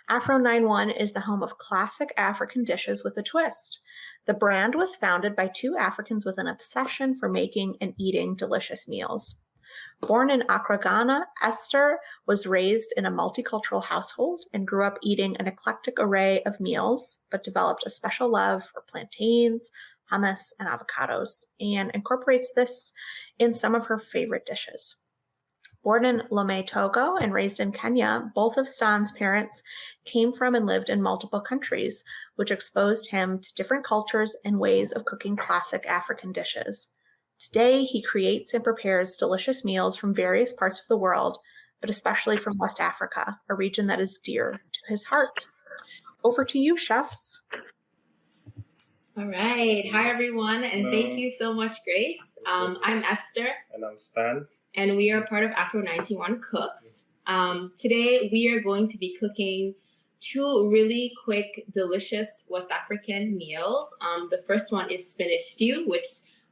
Afro91 is the home of classic African dishes with a twist. The brand was founded by two Africans with an obsession for making and eating delicious meals. Born in Accra, Ghana, Esther was raised in a multicultural household and grew up eating an eclectic array of meals, but developed a special love for plantains, hummus, and avocados, and incorporates this in some of her favorite dishes. Born in Lomé, Togo, and raised in Kenya, both of Stan's parents came from and lived in multiple countries, which exposed him to different cultures and ways of cooking classic African dishes. Today, he creates and prepares delicious meals from various parts of the world, but especially from West Africa, a region that is dear to his heart. Over to you, chefs. All right. Hi, everyone, and thank you so much, Grace. I'm Esther. And I'm Stan. And we are part of Afro91 Cooks. Today, we are going to be cooking two really quick, delicious West African meals. The first one is spinach stew, which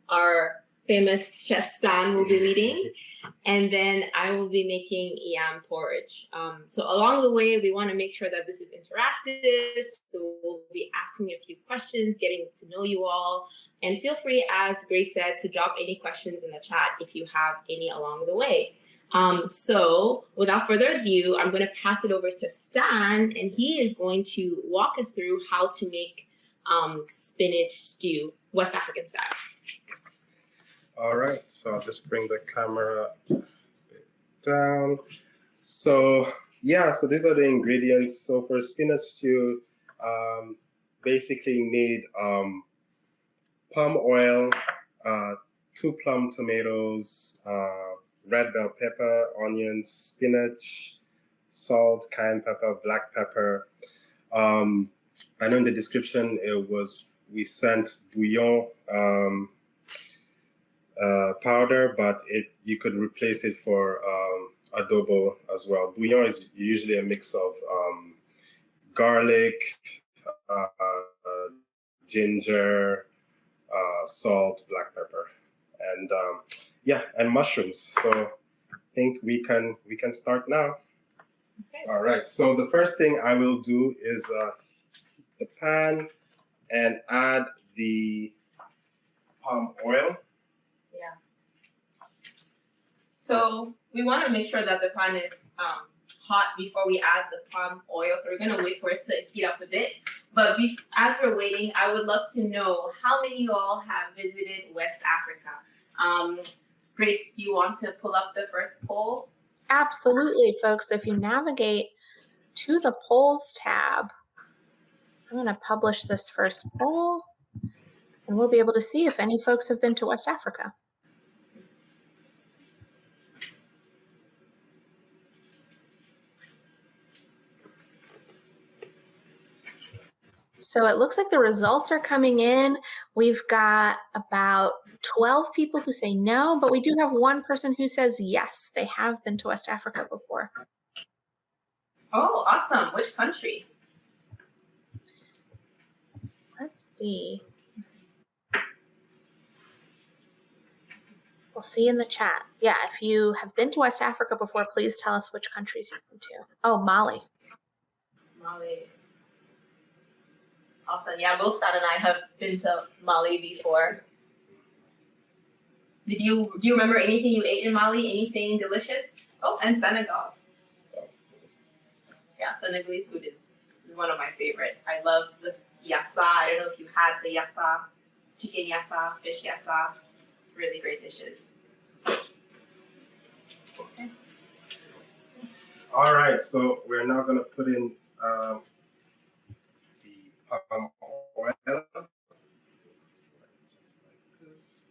our famous chef Stan will be leading. And then I will be making yam porridge. So along the way, we want to make sure that this is interactive. So we'll be asking a few questions, getting to know you all. And feel free, as Grace said, to drop any questions in the chat if you have any along the way. So without further ado, I'm going to pass it over to Stan, and he is going to walk us through how to make spinach stew, West African style. All right, so I'll just bring the camera a bit down. So these are the ingredients. So for spinach stew, basically need palm oil, 2 plum tomatoes, red bell pepper, onions, spinach, salt, cayenne pepper, black pepper. I know in the description we sent bouillon powder, but you could replace it for adobo as well. Bouillon is usually a mix of garlic, ginger, salt, black pepper, and and mushrooms. So I think we can start now. Okay. All right. So the first thing I will do is the pan and add the palm oil. Yeah. So we want to make sure that the pan is hot before we add the palm oil. So we're going to wait for it to heat up a bit. But as we're waiting, I would love to know how many of you all have visited West Africa. Grace, do you want to pull up the first poll? Absolutely, folks. If you navigate to the polls tab, I'm going to publish this first poll, and we'll be able to see if any folks have been to West Africa. So it looks like the results are coming in. We've got about 12 people who say no, but we do have one person who says yes, they have been to West Africa before. Oh, awesome. Which country? Let's see. We'll see in the chat. Yeah, if you have been to West Africa before, please tell us which countries you've been to. Oh, Mali. Mali. Awesome. Yeah, both Stan and I have been to Mali before. Do you remember anything you ate in Mali? Anything delicious? Oh, and Senegal. Yeah, Senegalese food is one of my favorite. I love the yassa. I don't know if you had the yassa, chicken yassa, fish yassa. Really great dishes. Okay. All right, so we're now going to put in the palm oil. Just like this.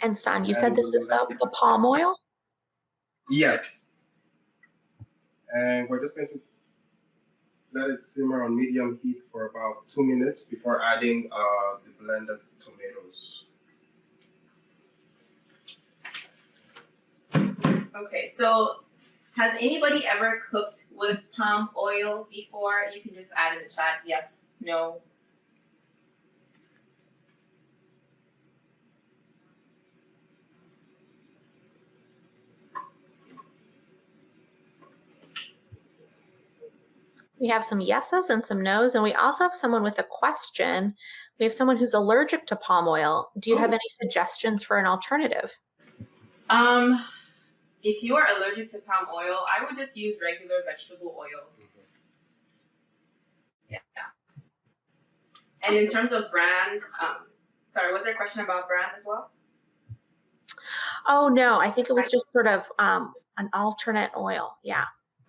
And Stan, you said this is the palm oil? Yes. And we're just going to let it simmer on medium heat for about 2 minutes before adding the blended tomatoes. Okay, so has anybody ever cooked with palm oil before? You can just add in the chat, yes, no. We have some yeses and some nos, and we also have someone with a question. We have someone who's allergic to palm oil. Do you have any suggestions for an alternative? If you are allergic to palm oil, I would just use regular vegetable oil. Yeah. And in terms of brand, sorry, was there a question about brand as well? Oh, no, I think it was just sort of an alternate oil. Yeah.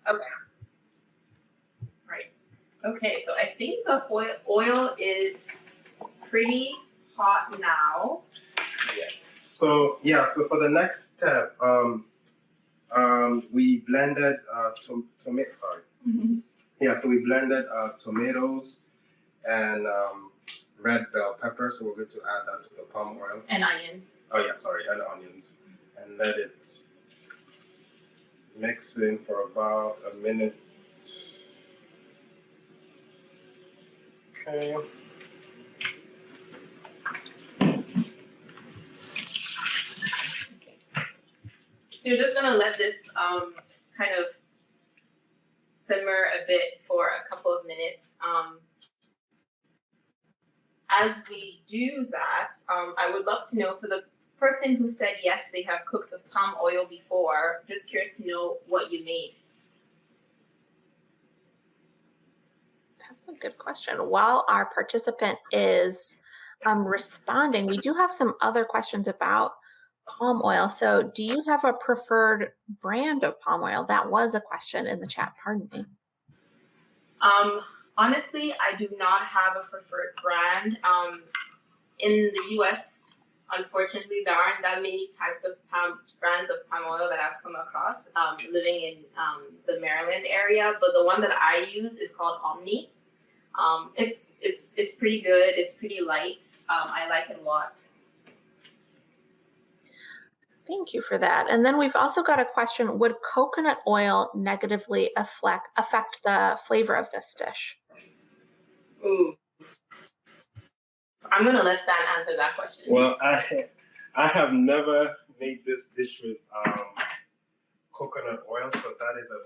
Okay. Right. Okay, so I think the oil is pretty hot now. Yeah. So for the next step, we blended tomato. Sorry. Mm-hmm. Yeah, so we blended tomatoes and red bell pepper. So we're going to add that to the palm oil. And onions. Oh yeah, sorry, and onions, and let it mix in for about a minute. Okay. So you're just gonna let this kind of simmer a bit for a couple of minutes. As we do that, I would love to know, for the person who said yes, they have cooked with palm oil before, just curious to know what you made. That's a good question. While our participant is responding, we do have some other questions about palm oil. So do you have a preferred brand of palm oil? That was a question in the chat, pardon me. Honestly, I do not have a preferred brand. In the US, unfortunately, there aren't that many types of brands of palm oil that I've come across living in the Maryland area, but the one that I use is called Omni. It's pretty good. It's pretty light. I like it a lot. Thank you for that. And then we've also got a question: would coconut oil negatively affect the flavor of this dish? Ooh. I'm gonna let Stan answer that question. Well, I have never made this dish with coconut oil, so that is a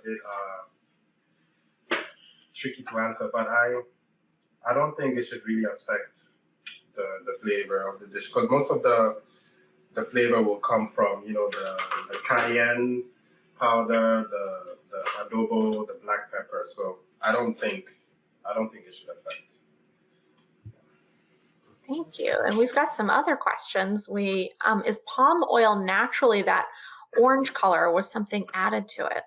bit tricky to answer. But I don't think it should really affect the flavor of the dish, because most of the flavor will come from, the cayenne powder, the adobo, the black pepper. So I don't think it should affect. Thank you. And we've got some other questions. Is palm oil naturally that orange color, or was something added to it?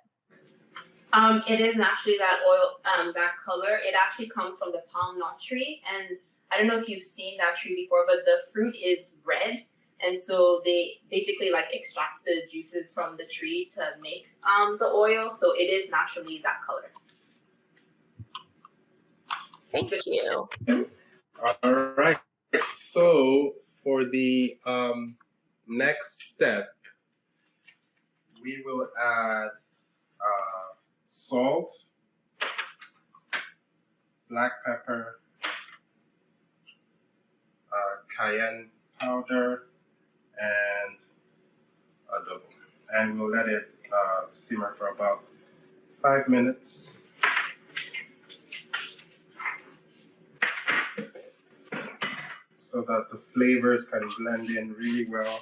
It is naturally that oil, that color. It actually comes from the palm nut tree, and I don't know if you've seen that tree before, but the fruit is red, and so they basically extract the juices from the tree to make the oil. So it is naturally that color. Thank you. All right. So for the next step, we will add salt, black pepper, cayenne powder, and adobo. And we'll let it simmer for about 5 minutes. So that the flavors can blend in really well.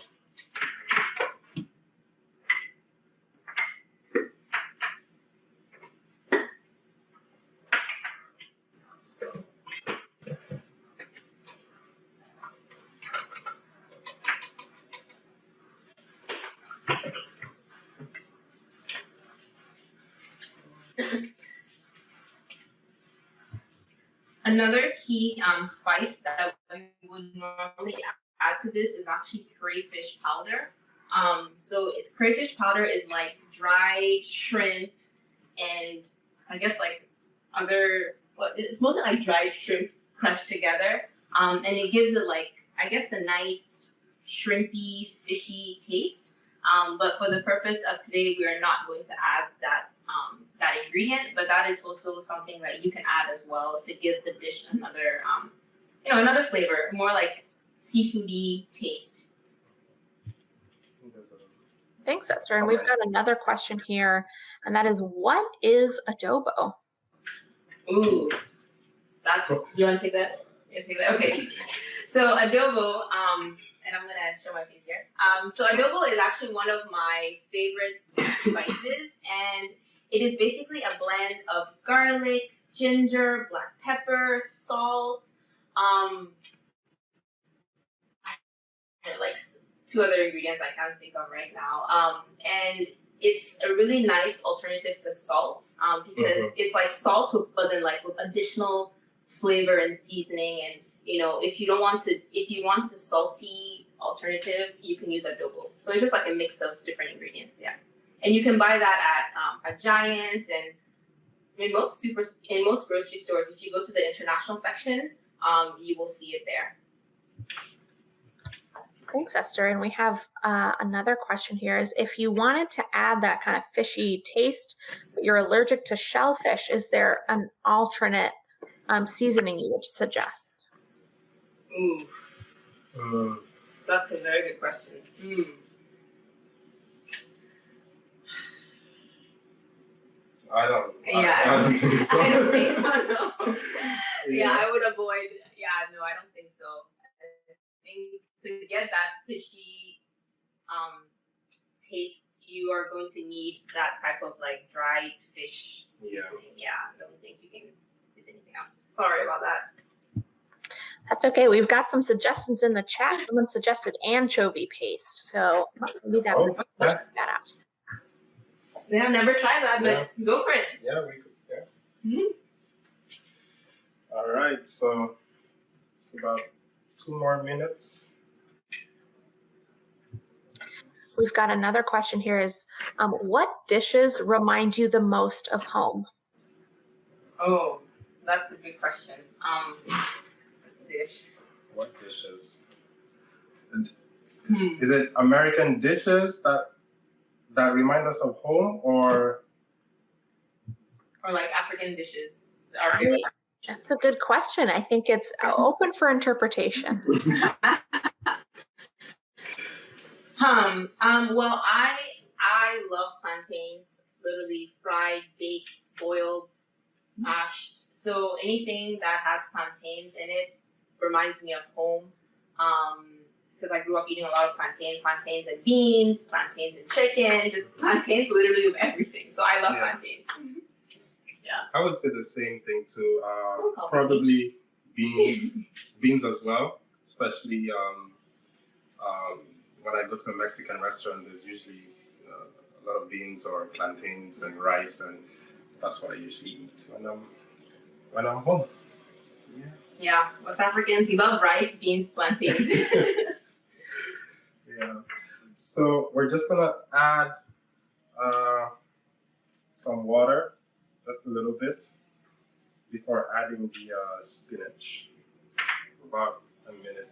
Another key spice that we would normally add to this is actually crayfish powder. So crayfish powder is like dried shrimp and I guess it's mostly like dried shrimp crushed together. And it gives it a nice shrimpy, fishy taste. But for the purpose of today, we are not going to add that ingredient, but that is also something that you can add as well to give the dish another flavor, more like seafoody taste. Thanks, Esther. And we've got another question here, and that is, what is adobo? Ooh, that's, you want to take that? You take that? Okay. So adobo, and I'm gonna show my face here. So adobo is actually one of my favorite spices, and it is basically a blend of garlic, ginger, black pepper, salt, and like two other ingredients I can't think of right now. And it's a really nice alternative to salt, because it's like salt, but then like with additional flavor and seasoning. And you know, if you want a salty alternative, you can use adobo. So it's just like a mix of different ingredients, yeah. And you can buy that at a Giant and in most grocery stores. If you go to the international section, you will see it there. Thanks, Esther. And we have another question here is if you wanted to add that kind of fishy taste, but you're allergic to shellfish, is there an alternate seasoning you would suggest? Ooh. That's a very good question. I don't think so. I don't think so, no. Yeah, I would avoid, no, I don't think so. I think to get that fishy taste, you are going to need that type of like dried fish seasoning. Yeah, I don't think you can use anything else. Sorry about that. That's okay. We've got some suggestions in the chat. Someone suggested anchovy paste, so maybe that would check that out. Yeah, I've never tried that, but go for it. Yeah, we could. Yeah. All right, so it's about 2 more minutes. We've got another question here is, what dishes remind you the most of home? Oh, that's a good question. Let's see. What dishes? Is it American dishes that remind us of home, or like African dishes? That's a good question. I think it's open for interpretation. Well, I love plantains. Literally fried, baked, boiled, mashed. So anything that has plantains in it reminds me of home. Because I grew up eating a lot of plantains and beans, plantains and chicken, just plantains literally with everything. So I love plantains. Yeah. I would say the same thing too. Probably beans as well, especially when I go to a Mexican restaurant, there's usually a lot of beans or plantains and rice, and that's what I usually eat when I'm home. Yeah, West Africans, we love rice, beans, plantains. Yeah. So we're just gonna add some water, just a little bit, before adding the spinach. About a minute.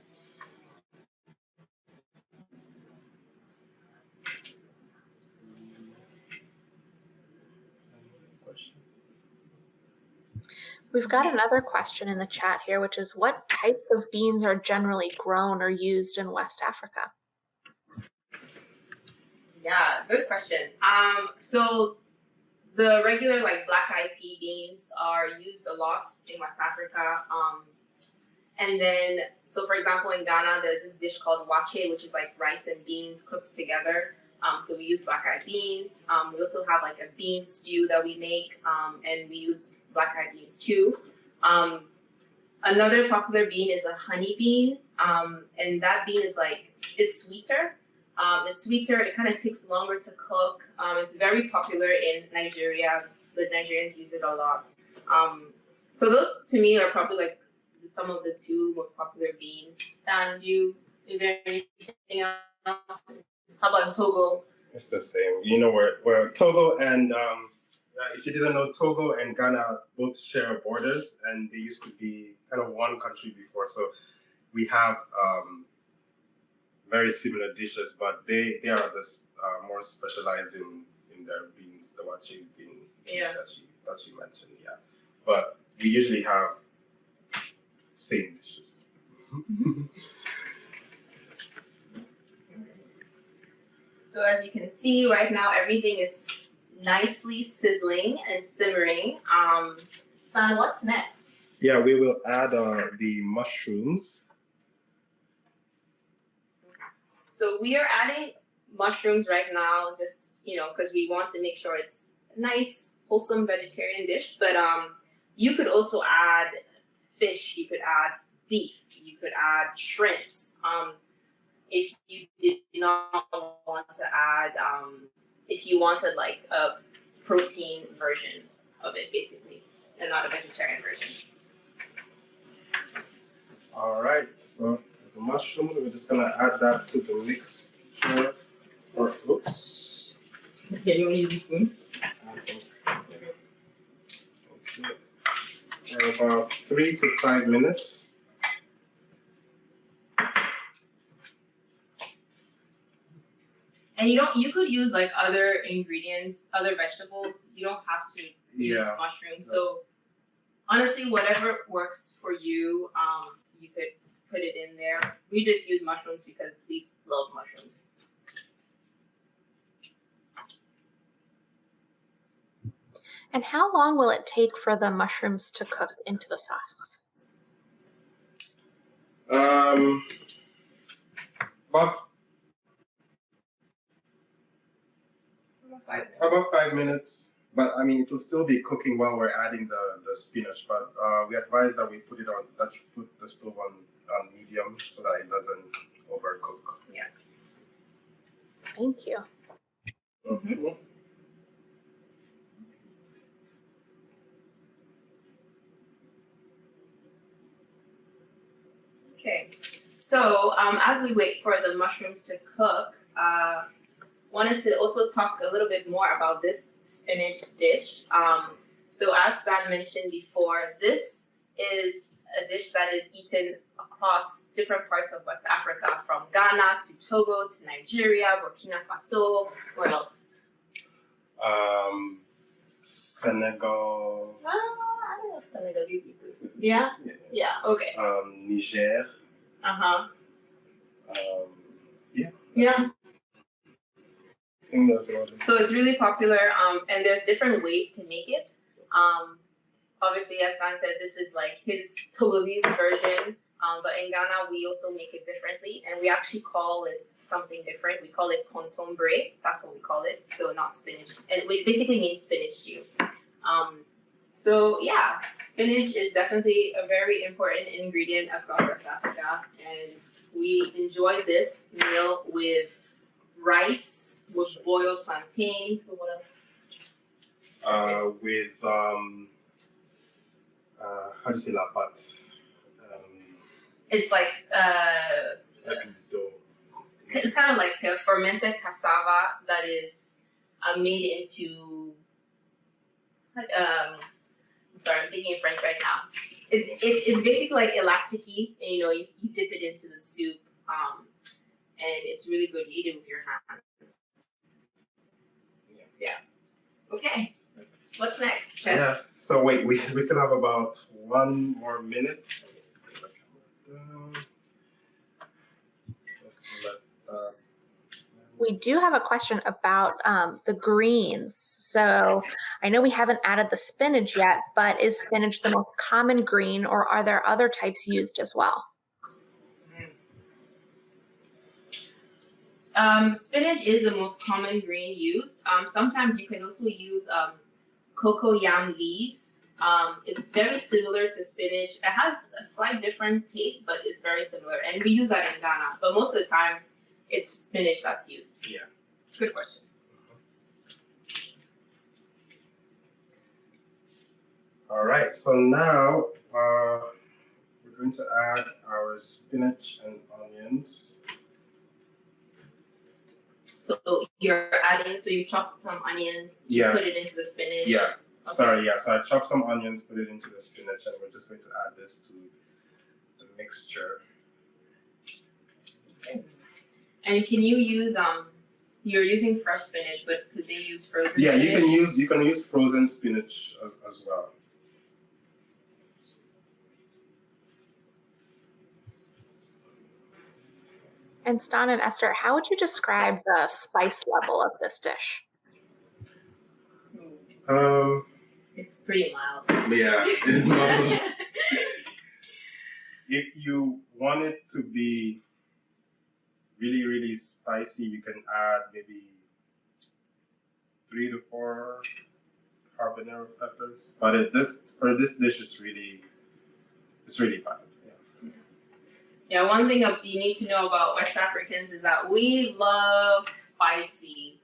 We've got another question in the chat here, which is what types of beans are generally grown or used in West Africa? Yeah, good question. So the regular like black eyed pea beans are used a lot in West Africa. And then, so for example, in Ghana, there's this dish called wache, which is like rice and beans cooked together. So we use black eyed beans. We also have like a bean stew that we make, and we use black eyed beans too. Another popular bean is a honey bean, and that bean is it's sweeter. It's sweeter. It kind of takes longer to cook. It's very popular in Nigeria. The Nigerians use it a lot. So those to me are probably like some of the 2 most popular beans. Stan, is there anything else? How about Togo? It's the same. You know, we're Togo and if you didn't know, Togo and Ghana both share borders, and they used to be kind of one country before. So we have very similar dishes, but they are more specialized in their beans, the wache bean that you mentioned. Yeah, but we usually have same dishes. So as you can see right now, everything is nicely sizzling and simmering. Stan, what's next? Yeah, we will add the mushrooms. So we are adding mushrooms right now, just because we want to make sure it's a nice, wholesome vegetarian dish. But you could also add fish. You could add beef. You could add shrimps. If you did not want to add, if you wanted like a protein version of it, basically, and not a vegetarian version. All right, so the mushrooms, we're just gonna add that to the mixture. Oops. Yeah, you want to use a spoon? Okay. For about 3 to 5 minutes. And you could use like other ingredients, other vegetables. You don't have to use mushrooms. So honestly, whatever works for you, you could put it in there. We just use mushrooms because we love mushrooms. And how long will it take for the mushrooms to cook into the sauce? About 5 minutes. But I mean, it will still be cooking while we're adding the spinach. But we advise that we put the stove on medium so that it doesn't overcook. Yeah. Thank you. Mm-hmm. Okay. So as we wait for the mushrooms to cook, wanted to also talk a little bit more about this spinach dish. So as Stan mentioned before, this is a dish that is eaten across different parts of West Africa, from Ghana to Togo to Nigeria, Burkina Faso. Where else? Senegal. I don't know if Senegalese eat this. Yeah? Yeah, okay. Niger. Uh-huh. Yeah. Yeah. I think that's about it. So it's really popular, and there's different ways to make it. Obviously, as Stan said, this is like his Togolese version, but in Ghana, we also make it differently, and we actually call it something different. We call it contombre. That's what we call it, so not spinach. And it basically means spinach stew. So yeah, spinach is definitely a very important ingredient across West Africa, and we enjoy this meal with rice, with boiled plantains, and what else? With how do you say la pâte? It's like dough. it's kind of like a fermented cassava that is made into. I'm sorry, I'm thinking in French right now. It's basically like elasticy, and you dip it into the soup, and it's really good. You eat it with your hands. Yeah. Okay. What's next, Chef? Yeah. So wait, we still have about 1 more minute. We do have a question about the greens. So I know we haven't added the spinach yet, but is spinach the most common green, or are there other types used as well? Spinach is the most common green used. Sometimes you can also use cocoa yam leaves. It's very similar to spinach. It has a slight different taste, but it's very similar. And we use that in Ghana. But most of the time, it's spinach that's used. Yeah. It's a good question. All right. So now we're going to add our spinach and onions. So you're adding, so you chopped some onions, Yeah. put it into the spinach. Yeah. Okay. Sorry. Yeah. So I chopped some onions, put it into the spinach, and we're just going to add this to the mixture. Okay. And can you use you're using fresh spinach, but could they use frozen Yeah, spinach? you can use frozen spinach as well. And Stan and Esther, how would you describe the spice level of this dish? It's pretty mild. Yeah, it's not. If you want it to be really, really spicy, you can add maybe 3 to 4 habanero peppers. But for this dish, it's really mild. Yeah. Yeah, one thing you need to know about West Africans is that we love spicy.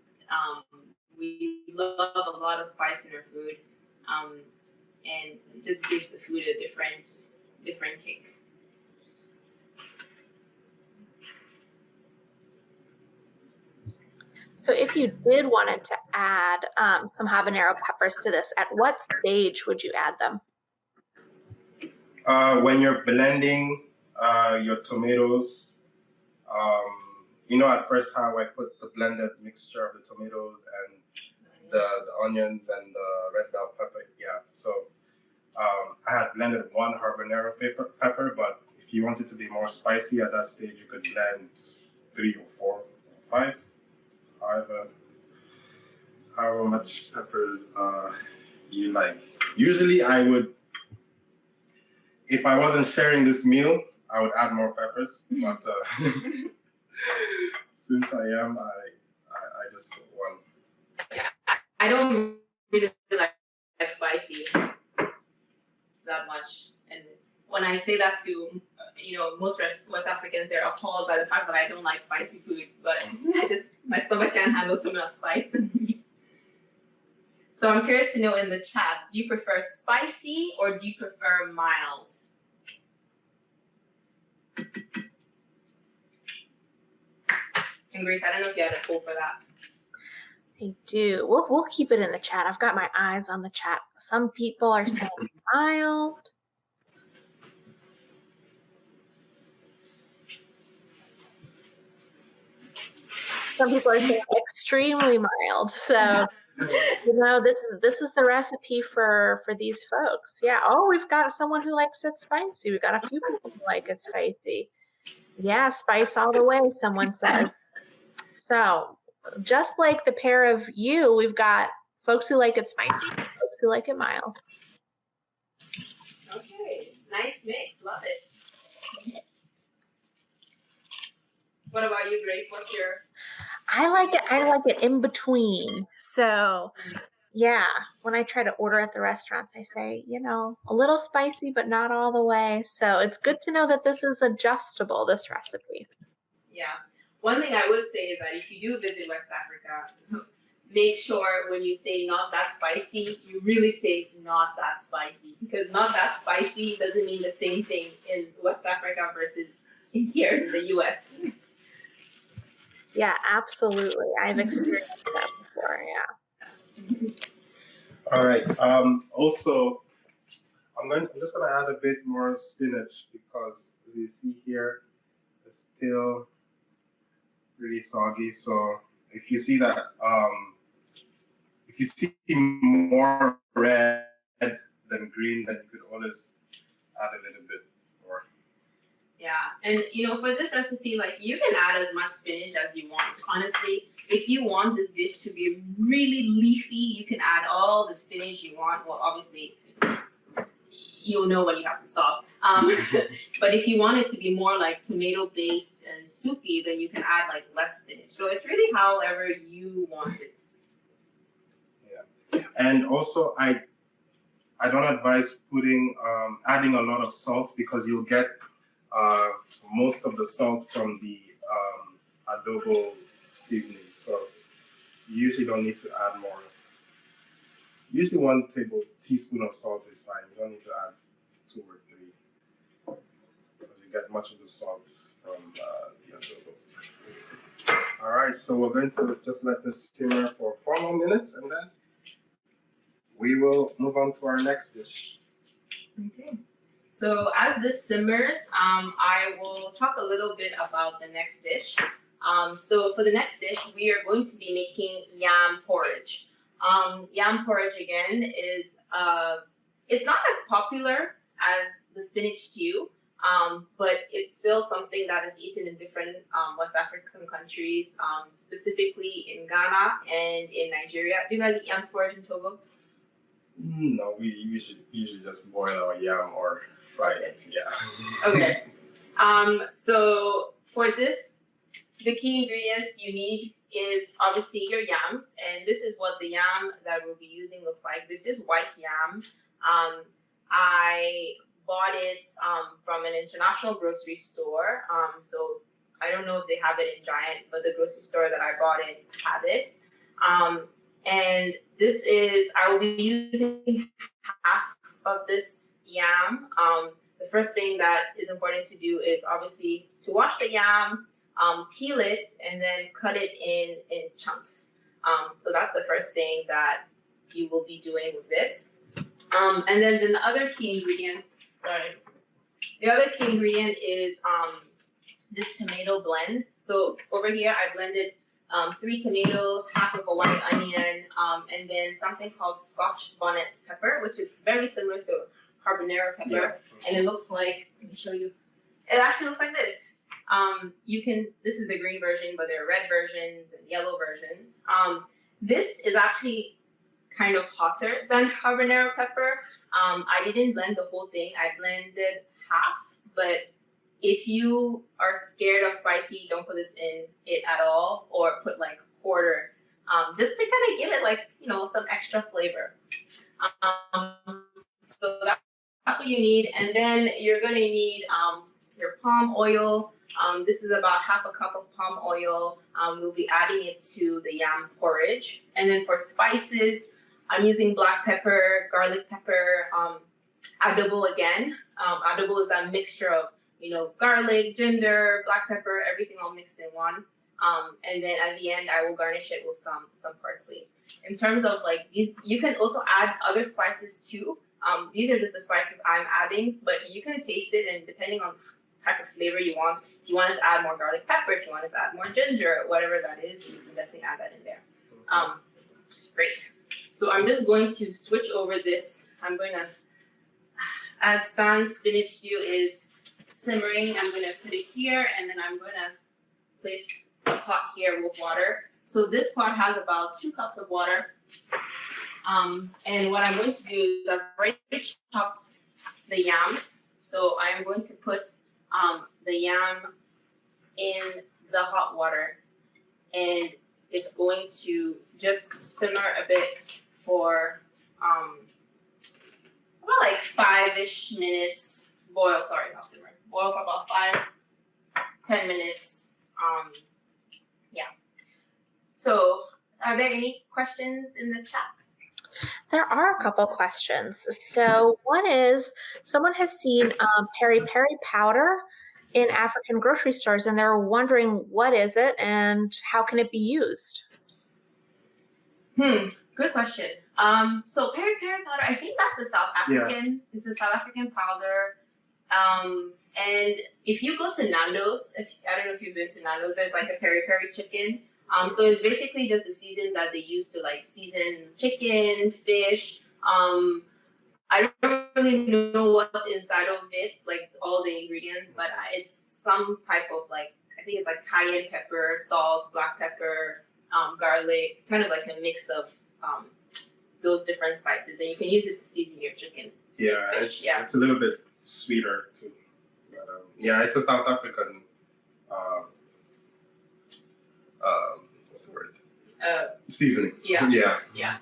We love a lot of spice in our food, and it just gives the food a different kick. So if you did wanted to add some habanero peppers to this, at what stage would you add them? When you're blending your tomatoes, at first how I put the blended mixture of the tomatoes and the onions and the red bell pepper. Yeah, so I had blended 1 habanero pepper, but if you want it to be more spicy at that stage, you could blend 3 or 4 or 5, however much pepper you like. Usually I would, if I wasn't sharing this meal, I would add more peppers, but since I am, I just put 1. Yeah, I don't really like spicy that much, and when I say that to most West Africans, they're appalled by the fact that I don't like spicy food, but my stomach can't handle too much spice. So I'm curious to know in the chat, do you prefer spicy or do you prefer mild? And Grace, I don't know if you had a poll for that. I do. We'll keep it in the chat. I've got my eyes on the chat. Some people are saying mild. Some people are saying extremely mild. So, this is the recipe for these folks. Yeah. Oh, we've got someone who likes it spicy. We've got a few people who like it spicy. Yeah, spice all the way, someone says. So, just like the pair of you, we've got folks who like it spicy, folks who like it mild. Okay, nice mix. Love it. What about you, Grace? What's your? I like it in between. So, yeah, when I try to order at the restaurants, I say, a little spicy, but not all the way. So it's good to know that this is adjustable, this recipe. Yeah. One thing I would say is that if you do visit West Africa, make sure when you say not that spicy, you really say not that spicy. Because not that spicy doesn't mean the same thing in West Africa versus here in the US. Yeah, absolutely. I've experienced that before, yeah. All right. Also, I'm just gonna add a bit more spinach because, as you see here, it's still really soggy. So if you see that, if you see more red than green, then you could always add a little bit more. Yeah, and for this recipe, you can add as much spinach as you want. Honestly, if you want this dish to be really leafy, you can add all the spinach you want. Well, obviously, you'll know when you have to stop. But if you want it to be more like tomato-based and soupy, then you can add less spinach. So it's really however you want it. Yeah, and also I don't advise adding a lot of salt because you'll get most of the salt from the adobo seasoning. So you usually don't need to add more. Usually 1 teaspoon of salt is fine. You don't need to add 2 or 3 because you get much of the salt from the adobo. All right, so we're going to just let this simmer for 4 more minutes and then we will move on to our next dish. Okay. So as this simmers, I will talk a little bit about the next dish. So for the next dish, we are going to be making yam porridge. Yam porridge again is it's not as popular as the spinach stew, but it's still something that is eaten in different West African countries, specifically in Ghana and in Nigeria. Do you guys eat yam porridge in Togo? No, we usually just boil our yam or fry it. Yeah. Okay. So for this, the key ingredients you need is obviously your yams, and this is what the yam that we'll be using looks like. This is white yam. I bought it from an international grocery store. So I don't know if they have it in Giant, but the grocery store that I bought it had this. And this is, I will be using half of this yam. The first thing that is important to do is obviously to wash the yam, peel it, and then cut it in chunks. So that's the first thing that you will be doing with this. And then the other key ingredients, the other key ingredient is this tomato blend. So over here I blended 3 tomatoes, half of a white onion, and then something called Scotch bonnet pepper, which is very similar to habanero pepper. Yeah. And it looks like, let me show you. It actually looks like this. This is the green version, but there are red versions and yellow versions. This is actually kind of hotter than habanero pepper. I didn't blend the whole thing. I blended half, but if you are scared of spicy, don't put this in it at all, or put like quarter, just to kind of give it like, some extra flavor. So that's what you need. And then you're gonna need your palm oil. This is about half a cup of palm oil. We'll be adding it to the yam porridge. And then for spices, I'm using black pepper, garlic pepper, adobo again. Adobo is that mixture of garlic, ginger, black pepper, everything all mixed in one. And then at the end, I will garnish it with some parsley. In terms of like these, you can also add other spices too. These are just the spices I'm adding, but you can taste it, and depending on the type of flavor you want, if you wanted to add more garlic pepper, if you wanted to add more ginger, whatever that is, you can definitely add that in there. Great. So I'm just going to switch over this. I'm going to, as Stan's spinach stew is simmering, I'm going to put it here, and then I'm going to place a pot here with water. So this pot has about 2 cups of water. And what I'm going to do is I've already chopped the yams. So I'm going to put the yam in the hot water, and it's going to just simmer a bit for about like 5-ish minutes. Boil for about 5-10 minutes. Yeah. So are there any questions in the chat? There are a couple questions. So one is, someone has seen peri peri powder in African grocery stores, and they're wondering what is it and how can it be used? Good question. So peri peri powder, I think that's a South African. Yeah. It's a South African powder. And if you go to Nando's, I don't know if you've been to Nando's, there's like a peri peri chicken. So it's basically just the season that they use to like season chicken, fish. I don't really know what's inside of it, like all the ingredients, but it's some type of like, I think it's like cayenne pepper, salt, black pepper, garlic, kind of like a mix of those different spices, and you can use it to season your chicken. Yeah, it's a little bit sweeter too. But, it's a South African. What's the word? Seasoning. Yeah. Yeah.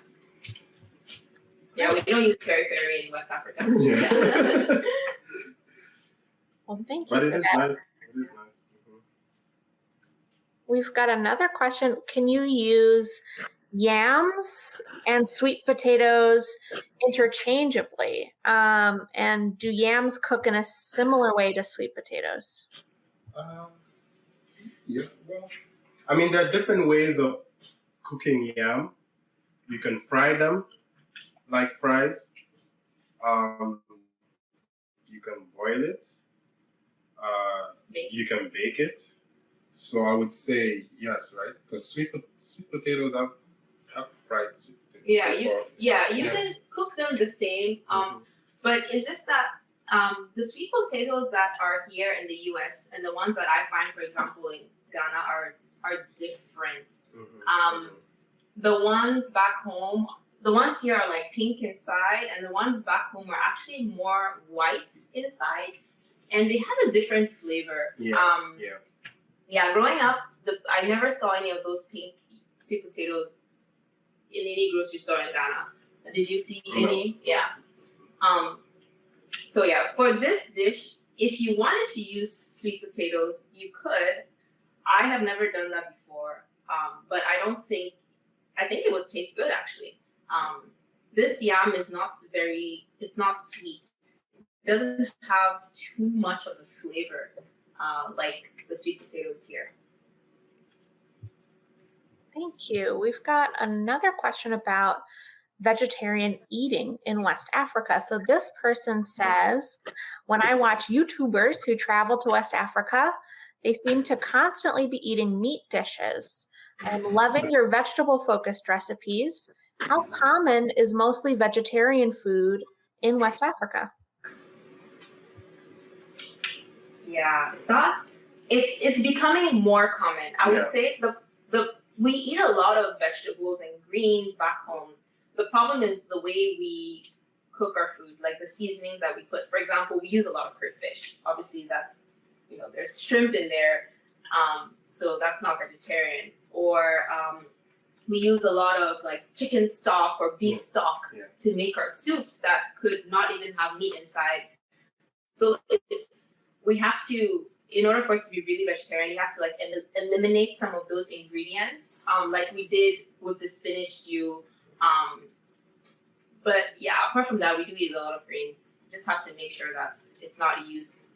Yeah, we don't use peri peri in West Africa. Yeah. Well, thank you. But it is nice. It is nice. Mm-hmm. We've got another question. Can you use yams and sweet potatoes interchangeably? And do yams cook in a similar way to sweet potatoes? Yeah, well, I mean, there are different ways of cooking yam. You can fry them like fries. You can boil it. You can bake it. So I would say yes, right? Because sweet potatoes have fried sweet potatoes. You can cook them the same. But it's just that the sweet potatoes that are here in the U.S. and the ones that I find, for example, in Ghana are different. The ones back home, the ones here are like pink inside, and the ones back home are actually more white inside, and they have a different flavor. Yeah. Growing up, I never saw any of those pink sweet potatoes in any grocery store in Ghana. Did you see any? Yeah. So yeah, for this dish, if you wanted to use sweet potatoes, you could. I have never done that before, but I think it would taste good actually. This yam is it's not sweet. It doesn't have too much of a flavor like the sweet potatoes here. Thank you. We've got another question about vegetarian eating in West Africa. So this person says, when I watch YouTubers who travel to West Africa, they seem to constantly be eating meat dishes. I'm loving your vegetable-focused recipes. How common is mostly vegetarian food in West Africa? Yeah, it's becoming more common. I would say we eat a lot of vegetables and greens back home. The problem is the way we cook our food, like the seasonings that we put. For example, we use a lot of crayfish. Obviously, that's, there's shrimp in there, so that's not vegetarian. Or we use a lot of like chicken stock or beef stock to make our soups that could not even have meat inside. So we have to, in order for it to be really vegetarian, you have to like eliminate some of those ingredients, like we did with the spinach stew. But yeah, apart from that, we do eat a lot of greens. You just have to make sure that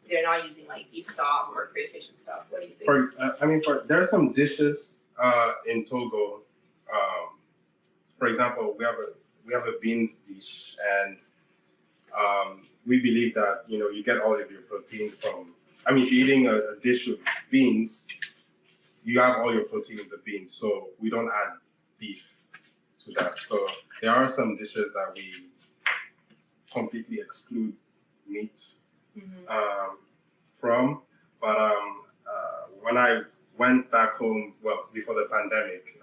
they're not using like beef stock or crayfish and stuff. What do you think? There are some dishes in Togo. For example, we have a beans dish, and we believe that you get all of your protein from. If you're eating a dish with beans, you have all your protein in the beans. So we don't add beef to that. So there are some dishes that we completely exclude meat from. But when I went back home, well, before the pandemic,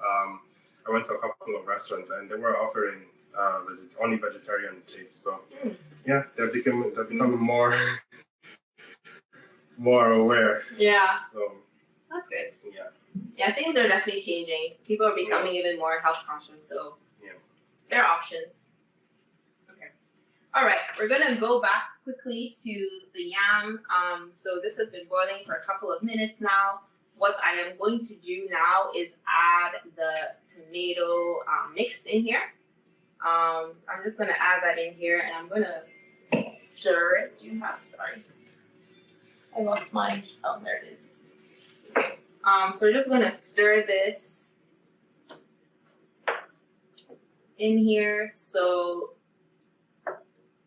I went to a couple of restaurants and they were offering only vegetarian plates. So yeah, they're becoming more aware. Yeah. So that's good. Yeah. Yeah, things are definitely changing. People are becoming even more health conscious, so there are options. Okay. All right, we're gonna go back quickly to the yam. So this has been boiling for a couple of minutes now. What I am going to do now is add the tomato mix in here. I'm just gonna add that in here, and I'm gonna stir it. Sorry, I lost mine. Oh, there it is. Okay. So we're just gonna stir this in here so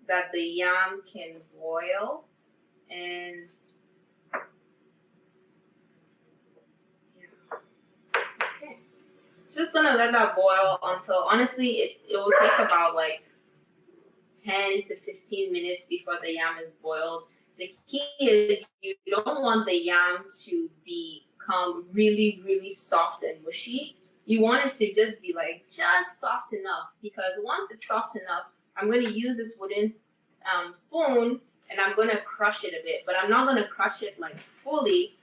that the yam can boil, and okay, just gonna let that boil until, honestly, it will take about like 10 to 15 minutes before the yam is boiled. The key is you don't want the yam to become really, really soft and mushy. You want it to just be like just soft enough, because once it's soft enough, I'm going to use this wooden spoon and I'm going to crush it a bit, but I'm not going to crush it like fully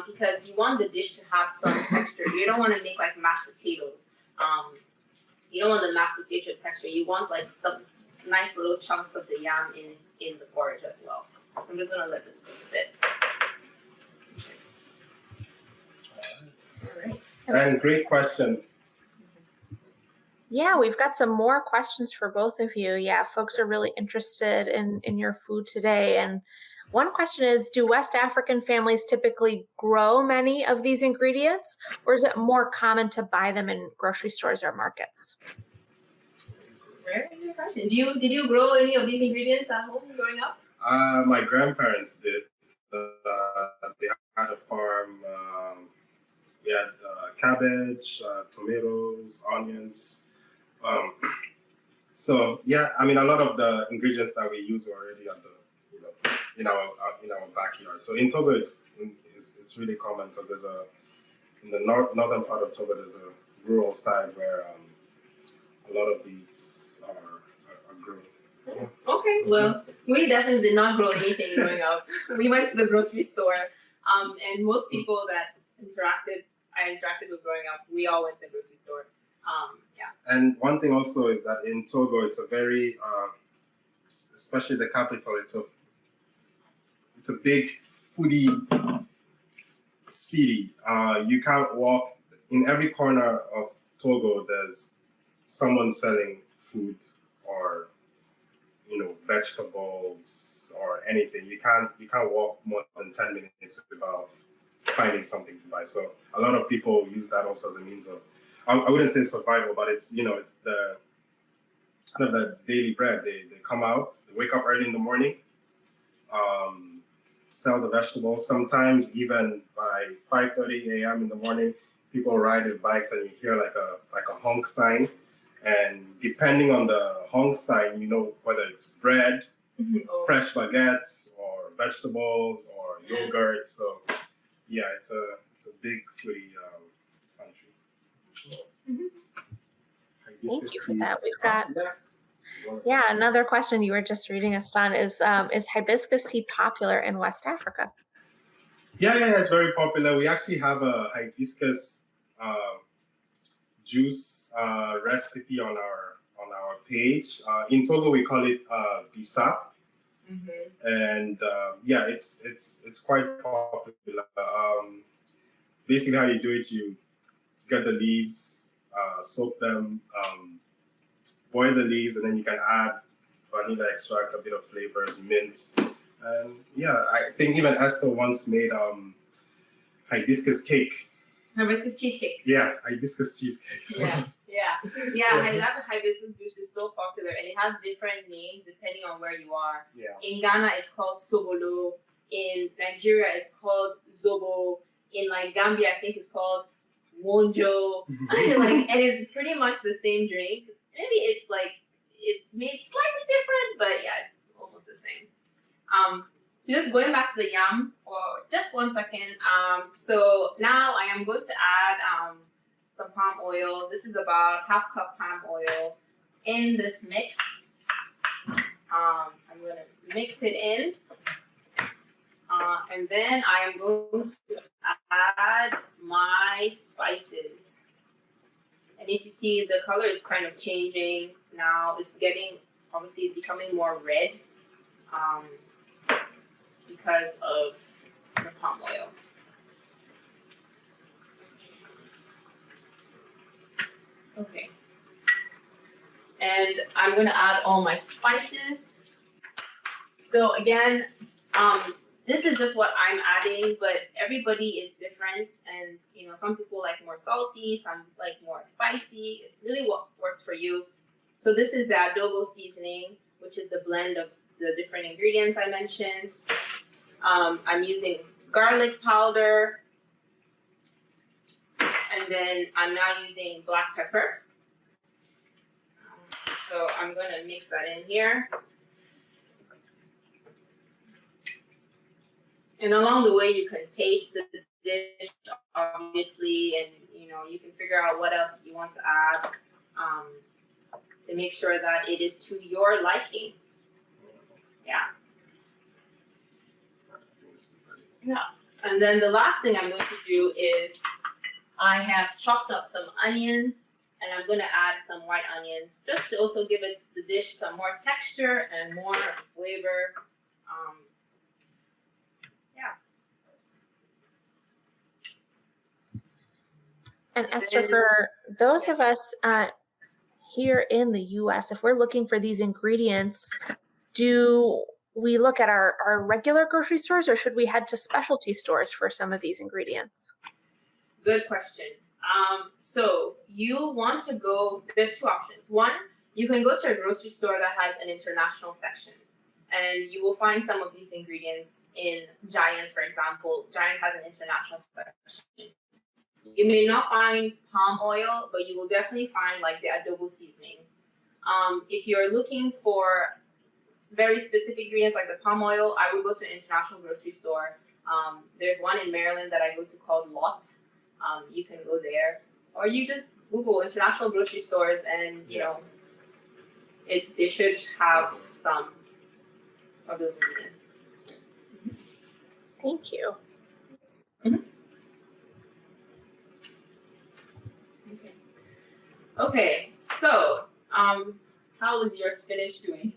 because you want the dish to have some texture. You don't want to make like mashed potatoes. You don't want the mashed potato texture. You want like some nice little chunks of the yam in the porridge as well. So I'm just going to let this cook a bit. All right. And great questions. Yeah, we've got some more questions for both of you. Yeah, folks are really interested in your food today. And one question is, do West African families typically grow many of these ingredients, or is it more common to buy them in grocery stores or markets? Very good question. Did you grow any of these ingredients at home growing up? My grandparents did. They had a farm. We had cabbage, tomatoes, onions. So yeah, a lot of the ingredients that we use are already at in our backyard. So in Togo, it's really common because in the northern part of Togo, there's a rural side where a lot of these are grown. Okay, well, we definitely did not grow anything growing up. We went to the grocery store, and most people that I interacted with growing up, we all went to the grocery store. Yeah. And one thing also is that in Togo, it's a very, especially the capital, it's a big foodie city. You can't walk in every corner of Togo. There's someone selling food or vegetables or anything. You can't walk more than 10 minutes without finding something to buy. So a lot of people use that also as a means of, I wouldn't say survival, but it's it's the kind of the daily bread. They come out, they wake up early in the morning, sell the vegetables. Sometimes even by 5:30 a.m. in the morning, people ride their bikes and you hear like a honk sign. And depending on the honk sign, whether it's bread, fresh baguettes, or vegetables, or yogurt. So yeah, it's a big foodie country. Thank you for that. We've got another question you were just reading us, Don, is hibiscus tea popular in West Africa? Yeah, it's very popular. We actually have a hibiscus juice recipe on our page. In Togo, we call it bisa, and it's quite popular. Basically, how you do it, you get the leaves, soak them, boil the leaves, and then you can add vanilla extract, a bit of flavors, mint, and I think even Esther once made hibiscus cake. Hibiscus cheesecake. Yeah, hibiscus cheesecake. So. Yeah. Hibiscus juice is so popular, and it has different names depending on where you are. Yeah. In Ghana, it's called sobolo. In Nigeria, it's called zobo. In Gambia, I think it's called wonjo. And it's pretty much the same drink. Maybe it's made slightly different, but yeah, it's almost the same. So just going back to the yam for just 1 second. So now I am going to add some palm oil. This is about 1/2 cup palm oil in this mix. I'm going to mix it in. And then I am going to add my spices. And as you see, the color is kind of changing. Now it's becoming more red. Because of the palm oil. Okay. And I'm going to add all my spices. So again, this is just what I'm adding, but everybody is different. And, some people like more salty, some like more spicy. It's really what works for you. So this is the Adobo Seasoning, which is the blend of the different ingredients I mentioned. I'm using garlic powder, and then I'm now using black pepper. So I'm going to mix that in here. And along the way, you can taste the dish, obviously, and you can figure out what else you want to add to make sure that it is to your liking. Yeah. And then the last thing I'm going to do is I have chopped up some onions, and I'm going to add some white onions just to also give the dish some more texture and more flavor. And Esther, for those of us here in the U.S., if we're looking for these ingredients, do we look at our regular grocery stores, or should we head to specialty stores for some of these ingredients? Good question. So you want to go, there's 2 options. One, you can go to a grocery store that has an international section, and you will find some of these ingredients in Giant, for example. Giant has an international section. You may not find palm oil, but you will definitely find the Adobo Seasoning. If you're looking for very specific ingredients like the palm oil, I would go to an international grocery store. There's one in Maryland that I go to called Lot. You can go there. or you just Google international grocery stores, and you know, they should have some of those ingredients. Thank you. Okay, so how is your spinach doing?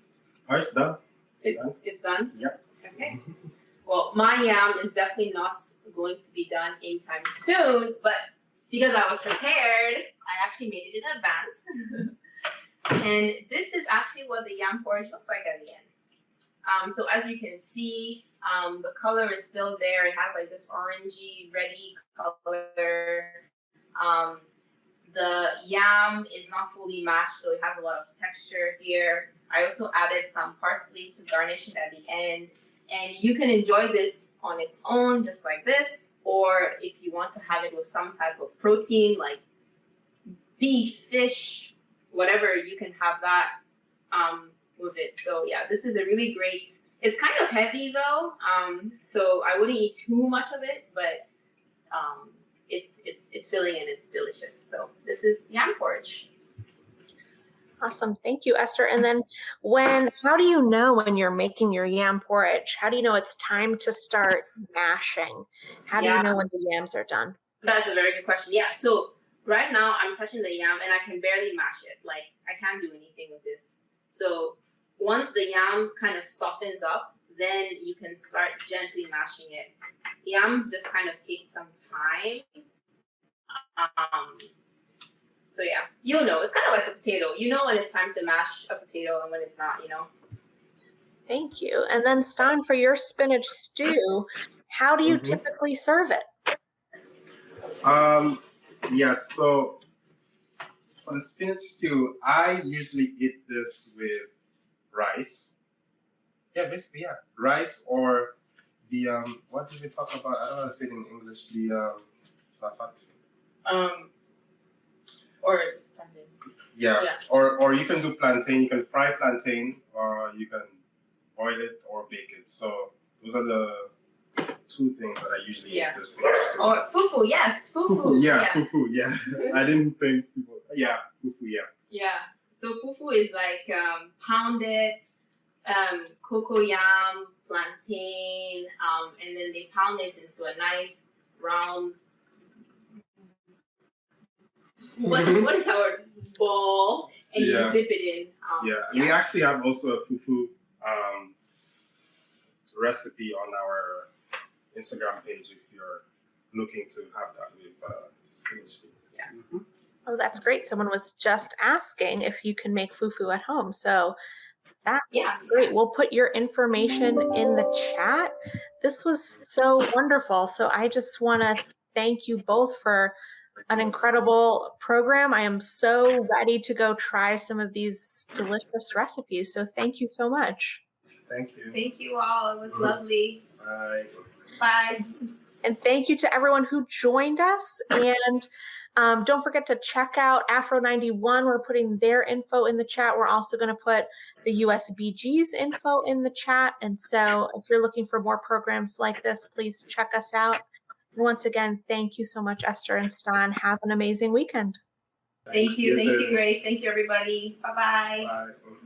Oh, it's done. It's done? Yep. Okay. Well, my yam is definitely not going to be done anytime soon, but because I was prepared, I actually made it in advance. And this is actually what the yam porridge looks like at the end. So as you can see, the color is still there. It has like this orangey, reddy color. The yam is not fully mashed, so it has a lot of texture here. I also added some parsley to garnish it at the end. And you can enjoy this on its own, just like this, or if you want to have it with some type of protein, like beef, fish, whatever, you can have that with it. So yeah, this is a really great, it's kind of heavy though, so I wouldn't eat too much of it, but it's filling and it's delicious. So this is yam porridge. Awesome. Thank you, Esther. And then how do you know when you're making your yam porridge? How do you know it's time to start mashing? How do you know when the yams are done? That's a very good question. Yeah. So right now I'm touching the yam and I can barely mash it. Like I can't do anything with this. So once the yam kind of softens up, then you can start gently mashing it. Yams just kind of take some time. So yeah, you'll know. It's kind of like a potato. You know when it's time to mash a potato and when it's not, you know. Thank you. And then Stan, for your spinach stew, how do you typically serve it? Yes, so for the spinach stew, I usually eat this with rice. Yeah, basically, yeah. Rice or the, what did we talk about? I don't know how to say it in English. The, Or plantain. Yeah. Or you can do plantain. You can fry plantain, or you can boil it or bake it. So those are the two things that I usually eat this spinach stew. Or fufu, yes, fufu. Fufu, yeah. I didn't think people. Yeah, fufu, yeah. Yeah. So fufu is like pounded cocoyam, plantain, and then they pound it into a nice round. What is our ball? And you dip it in. We actually have also a fufu recipe on our Instagram page if you're looking to have that with spinach stew. Yeah. Oh, that's great. Someone was just asking if you can make fufu at home. So that's great. We'll put your information in the chat. This was so wonderful. So I just want to thank you both for an incredible program. I am so ready to go try some of these delicious recipes. So thank you so much. Thank you. Thank you all. It was lovely. Bye. Bye. And thank you to everyone who joined us. And don't forget to check out Afro91. We're putting their info in the chat. We're also going to put the USBG's info in the chat. And so if you're looking for more programs like this, please check us out. And once again, thank you so much, Ester and Stan. Have an amazing weekend. Thank you. Thank you, Grace. Thank you, everybody. Bye-bye. Bye.